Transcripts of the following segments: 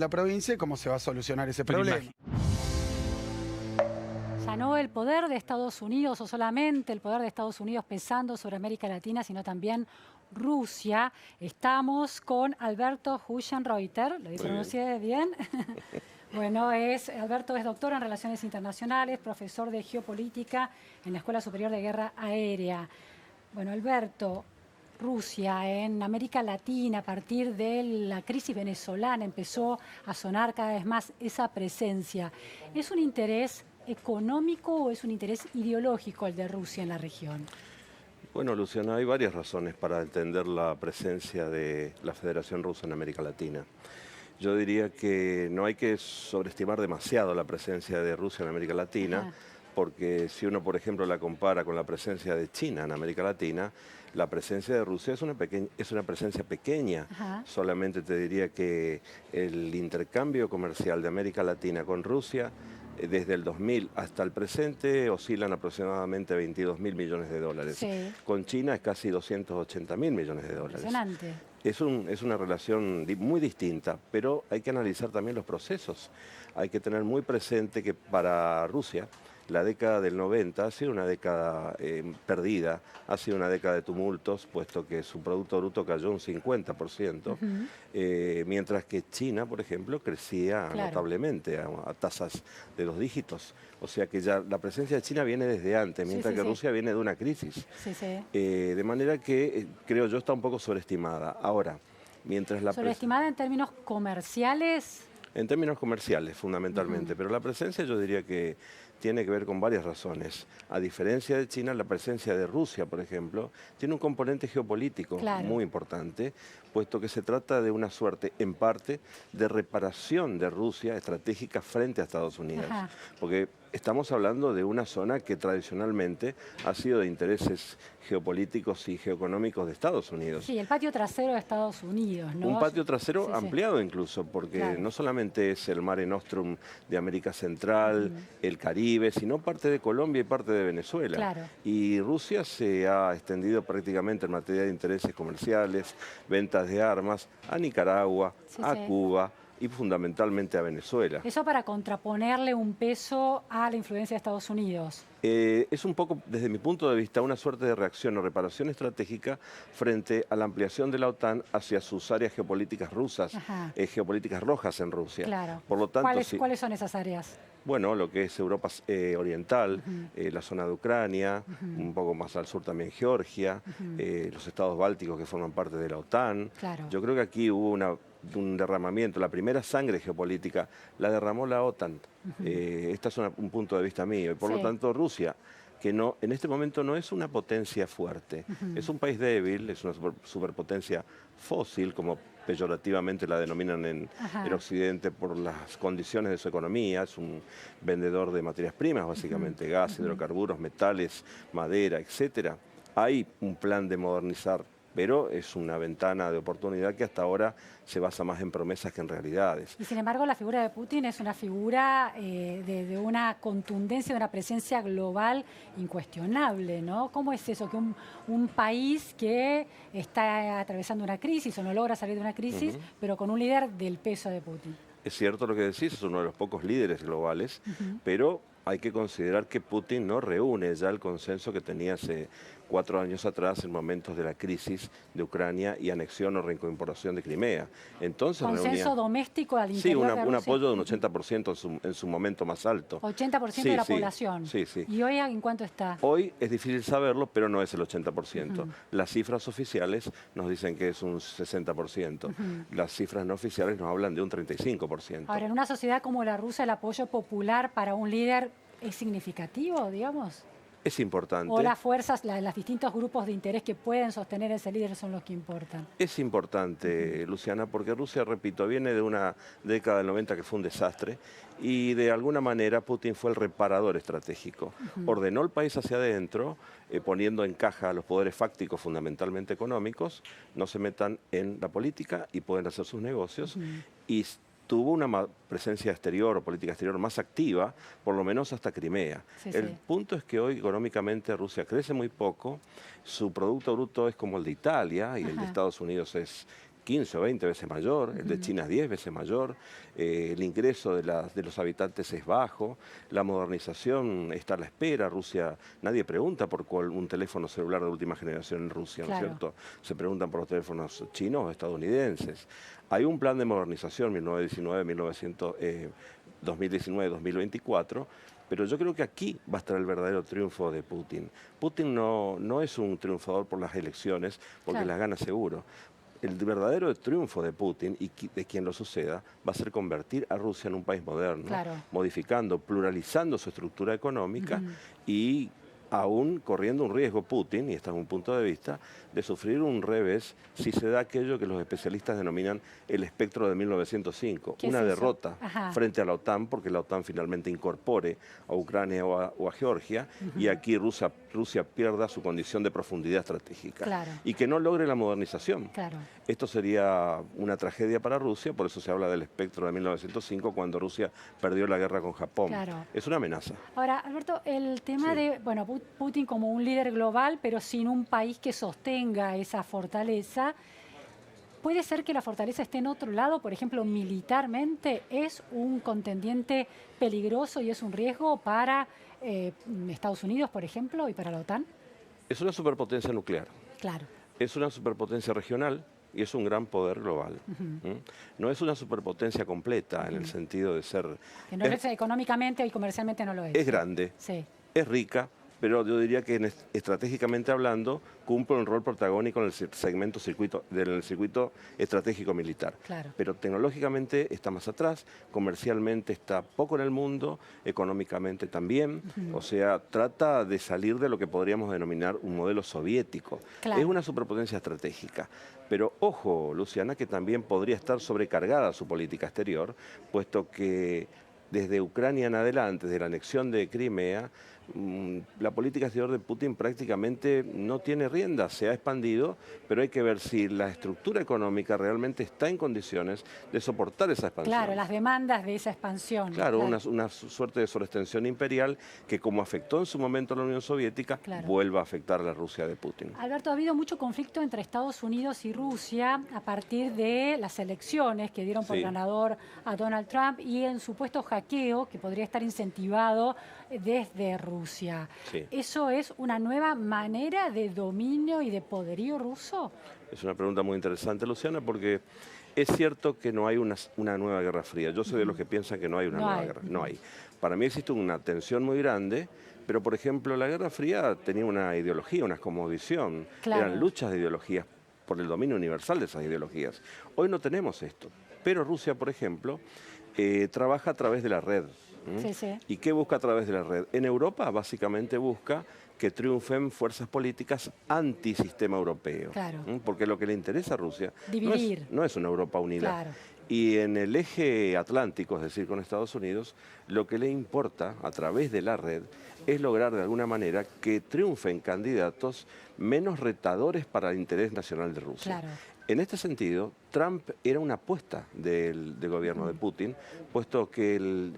la provincia y cómo se va a solucionar ese problema. Ya no el poder de Estados Unidos o solamente el poder de Estados Unidos pesando sobre América Latina, sino también Rusia. Estamos con Alberto Hugenreuter, ¿lo pronuncié bien? Bueno, Alberto es doctor en Relaciones Internacionales, profesor de Geopolítica en la Escuela Superior de Guerra Aérea. Bueno, Alberto, Rusia en América Latina, a partir de la crisis venezolana, empezó a sonar cada vez más esa presencia. ¿Es un interés económico o es un interés ideológico el de Rusia en la región? Bueno, Luciana, hay varias razones para entender la presencia de la Federación Rusa en América Latina. Yo diría que no hay que sobreestimar demasiado la presencia de Rusia en América Latina, porque si uno, por ejemplo, la compara con la presencia de China en América Latina, la presencia de Rusia es una presencia pequeña. Solamente te diría que el intercambio comercial de América Latina con Rusia desde el 2000 hasta el presente oscilan aproximadamente 22.000 millones de dólares. Sí. Con China es casi 280.000 millones de dólares. Impresionante. Es una relación muy distinta, pero hay que analizar también los procesos. Hay que tener muy presente que para Rusia la década del 90 ha sido una década perdida, ha sido una década de tumultos, puesto que su Producto Bruto cayó un 50%, mientras que China, por ejemplo, crecía notablemente a tasas de 2 dígitos. O sea que ya la presencia de China viene desde antes, mientras que Rusia viene de una crisis. De manera que creo yo está un poco sobreestimada. Ahora, mientras la ¿Sobreestimada en términos comerciales? En términos comerciales, fundamentalmente, pero la presencia yo diría que tiene que ver con varias razones. A diferencia de China, la presencia de Rusia, por ejemplo, tiene un componente geopolítico muy importante, puesto que se trata de una suerte, en parte, de reparación de Rusia estratégica frente a Estados Unidos. Porque estamos hablando de una zona que tradicionalmente ha sido de intereses geopolíticos y geoeconómicos de Estados Unidos. Sí, el patio trasero de Estados Unidos, ¿no? Un patio trasero ampliado incluso, porque no solamente es el Mare Nostrum de América Central, el Caribe, sino parte de Colombia y parte de Venezuela. Y Rusia se ha extendido prácticamente en materia de intereses comerciales, ventas de armas, a Nicaragua, a Cuba y fundamentalmente a Venezuela. Eso para contraponerle un peso a la influencia de Estados Unidos. Es un poco, desde mi punto de vista, una suerte de reacción o reparación estratégica frente a la ampliación de la OTAN hacia sus áreas geopolíticas rusas, geopolíticas rojas en Rusia. Por lo tanto, ¿Cuáles son esas áreas? Bueno, lo que es Europa Oriental, la zona de Ucrania, un poco más al sur también Georgia, los estados bálticos que forman parte de la OTAN. Yo creo que aquí hubo un derramamiento. La primera sangre geopolítica la derramó la OTAN. Este es un punto de vista mío. Y por lo tanto, Rusia, que no, en este momento no es una potencia fuerte, es un país débil, es una superpotencia fósil, como peyorativamente la denominan en Occidente por las condiciones de su economía. Es un vendedor de materias primas, básicamente, gas, hidrocarburos, metales, madera, etcétera. Hay un plan de modernizar, pero es una ventana de oportunidad que hasta ahora se basa más en promesas que en realidades. Y sin embargo, la figura de Putin es una figura de una contundencia, de una presencia global incuestionable, ¿no? ¿Cómo es eso? Que un país que está atravesando una crisis o no logra salir de una crisis, pero con un líder del peso de Putin. Es cierto lo que decís, es uno de los pocos líderes globales, pero hay que considerar que Putin no reúne ya el consenso que tenía hace 4 años atrás en momentos de la crisis de Ucrania y anexión o reincorporación de Crimea. Entonces ¿Consenso doméstico al interior de Rusia? Un apoyo de un 80% en su momento más alto. 80% de la población. ¿Y hoy en cuánto está? Hoy es difícil saberlo, pero no es el 80%. Las cifras oficiales nos dicen que es un 60%. Las cifras no oficiales nos hablan de un 35%. Ahora, en una sociedad como la rusa, ¿el apoyo popular para un líder es significativo, digamos? Es importante. ¿O las fuerzas, los distintos grupos de interés que pueden sostener ese líder son los que importan? Es importante, Luciana, porque Rusia, repito, viene de una década del 90 que fue un desastre y de alguna manera Putin fue el reparador estratégico. Ordenó el país hacia adentro, poniendo en caja a los poderes fácticos, fundamentalmente económicos, no se metan en la política y pueden hacer sus negocios. Y tuvo una presencia exterior o política exterior más activa, por lo menos hasta Crimea. El punto es que hoy económicamente Rusia crece muy poco, su Producto Bruto es como el de Italia y el de Estados Unidos es 15 o 20 veces mayor, el de China es 10 veces mayor, el ingreso de los habitantes es bajo, la modernización está a la espera, Rusia, nadie pregunta por un teléfono celular de última generación en Rusia, ¿no es cierto? Se preguntan por los teléfonos chinos o estadounidenses. Hay un plan de modernización 2019-2024, pero yo creo que aquí va a estar el verdadero triunfo de Putin. Putin no es un triunfador por las elecciones, porque las gana seguro. El verdadero triunfo de Putin y de quien lo suceda va a ser convertir a Rusia en un país moderno, modificando, pluralizando su estructura económica y aún corriendo un riesgo Putin, y este es un punto de vista, de sufrir un revés si se da aquello que los especialistas denominan el espectro de 1905, una derrota frente a la OTAN, porque la OTAN finalmente incorpore a Ucrania o a Georgia, y aquí Rusia pierda su condición de profundidad estratégica, y que no logre la modernización. Esto sería una tragedia para Rusia, por eso se habla del espectro de 1905, cuando Rusia perdió la guerra con Japón. Es una amenaza. Ahora, Alberto, el tema de, bueno, Putin como un líder global, pero sin un país que sostenga esa fortaleza, ¿puede ser que la fortaleza esté en otro lado? Por ejemplo, militarmente, ¿es un contendiente peligroso y es un riesgo para Estados Unidos, por ejemplo, y para la OTAN? Es una superpotencia nuclear. Claro. Es una superpotencia regional y es un gran poder global. No es una superpotencia completa en el sentido de ser... Que no es, económicamente y comercialmente no lo es. Es grande, es rica, pero yo diría que estratégicamente hablando cumple un rol protagónico en el circuito estratégico militar. Pero tecnológicamente está más atrás, comercialmente está poco en el mundo, económicamente también, o sea, trata de salir de lo que podríamos denominar un modelo soviético. Es una superpotencia estratégica, pero ojo, Luciana, que también podría estar sobrecargada su política exterior, puesto que desde Ucrania en adelante, desde la anexión de Crimea, la política exterior de Putin prácticamente no tiene rienda, se ha expandido, pero hay que ver si la estructura económica realmente está en condiciones de soportar esa expansión. Claro, las demandas de esa expansión. Claro, una suerte de sobreextensión imperial que, como afectó en su momento a la Unión Soviética, vuelva a afectar a la Rusia de Putin. Alberto, ha habido mucho conflicto entre Estados Unidos y Rusia a partir de las elecciones que dieron por ganador a Donald Trump y el supuesto hackeo que podría estar incentivado desde Rusia. ¿Eso es una nueva manera de dominio y de poderío ruso? Es una pregunta muy interesante, Luciana, porque es cierto que no hay una nueva Guerra Fría. Yo soy de los que piensan que no hay una nueva guerra. No hay. Para mí existe una tensión muy grande, pero por ejemplo la Guerra Fría tenía una ideología, una cosmovisión. Eran luchas de ideologías por el dominio universal de esas ideologías. Hoy no tenemos esto. Pero Rusia, por ejemplo, trabaja a través de la red. ¿Y qué busca a través de la red? En Europa básicamente busca que triunfen fuerzas políticas antisistema europeo. Porque lo que le interesa a Rusia no es una Europa unida. Y en el eje atlántico, es decir, con Estados Unidos, lo que le importa a través de la red es lograr de alguna manera que triunfen candidatos menos retadores para el interés nacional de Rusia. En este sentido, Trump era una apuesta del gobierno de Putin, puesto que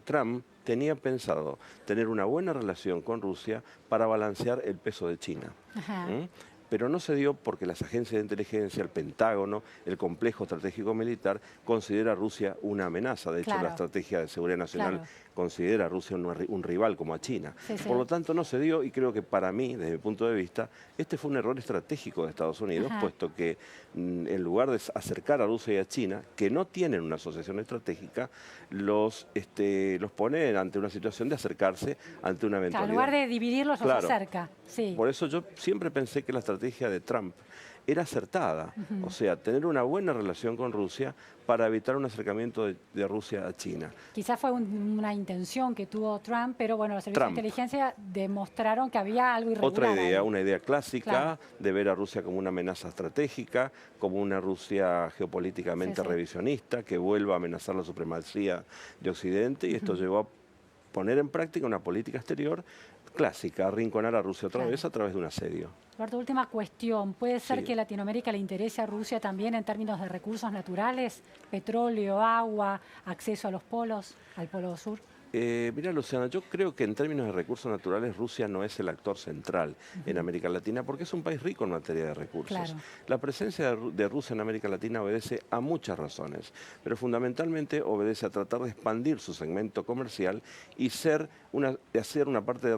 Trump tenía pensado tener una buena relación con Rusia para balancear el peso de China. Pero no se dio porque las agencias de inteligencia, el Pentágono, el complejo estratégico militar, considera a Rusia una amenaza. De hecho, la estrategia de seguridad nacional considera a Rusia un rival como a China. Por lo tanto, no se dio y creo que para mí, desde mi punto de vista, este fue un error estratégico de Estados Unidos, puesto que en lugar de acercar a Rusia y a China, que no tienen una asociación estratégica, los pone ante una situación de acercarse ante una eventualidad. En lugar de dividirlos, los acerca. Por eso yo siempre pensé que la estrategia de Trump era acertada, o sea, tener una buena relación con Rusia para evitar un acercamiento de Rusia a China. Quizás fue una intención que tuvo Trump, pero bueno, los servicios de inteligencia demostraron que había algo irregular. Otra idea, una idea clásica de ver a Rusia como una amenaza estratégica, como una Rusia geopolíticamente revisionista que vuelva a amenazar la supremacía de Occidente, y esto llevó a poner en práctica una política exterior clásica, arrinconar a Rusia otra vez a través de un asedio. Alberto, última cuestión. ¿Puede ser que Latinoamérica le interese a Rusia también en términos de recursos naturales? Petróleo, agua, acceso a los polos, al polo sur. Mira, Luciana, yo creo que en términos de recursos naturales Rusia no es el actor central en América Latina porque es un país rico en materia de recursos. Claro. La presencia de Rusia en América Latina obedece a muchas razones, pero fundamentalmente obedece a tratar de expandir su segmento comercial y hacer una parte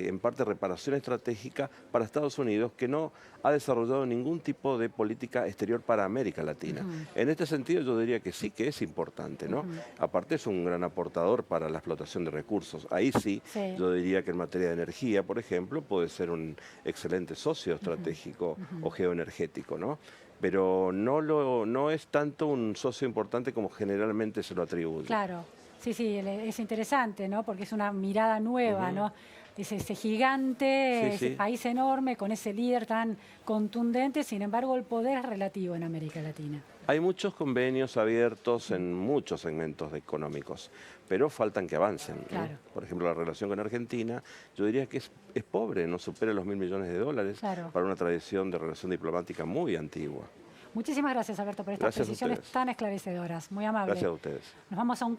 en parte reparación estratégica para Estados Unidos, que no ha desarrollado ningún tipo de política exterior para América Latina. En este sentido yo diría que sí que es importante, ¿no? Aparte es un gran aportador para la explotación de recursos. Ahí sí, yo diría que en materia de energía, por ejemplo, puede ser un excelente socio estratégico o geoenergético, ¿no? Pero no es tanto un socio importante como generalmente se lo atribuye. Claro, sí, es interesante, ¿no? Porque es una mirada nueva, ¿no? Es ese gigante, ese país enorme, con ese líder tan contundente, sin embargo el poder es relativo en América Latina. Hay muchos convenios abiertos en muchos segmentos económicos, pero faltan que avancen, ¿no? Claro. Por ejemplo, la relación con Argentina, yo diría que es pobre, no supera los $1.000 millones de dólares para una tradición de relación diplomática muy antigua. Muchísimas gracias, Alberto, por estas precisiones tan esclarecedoras. Muy amable. Gracias a ustedes. Nos vamos a un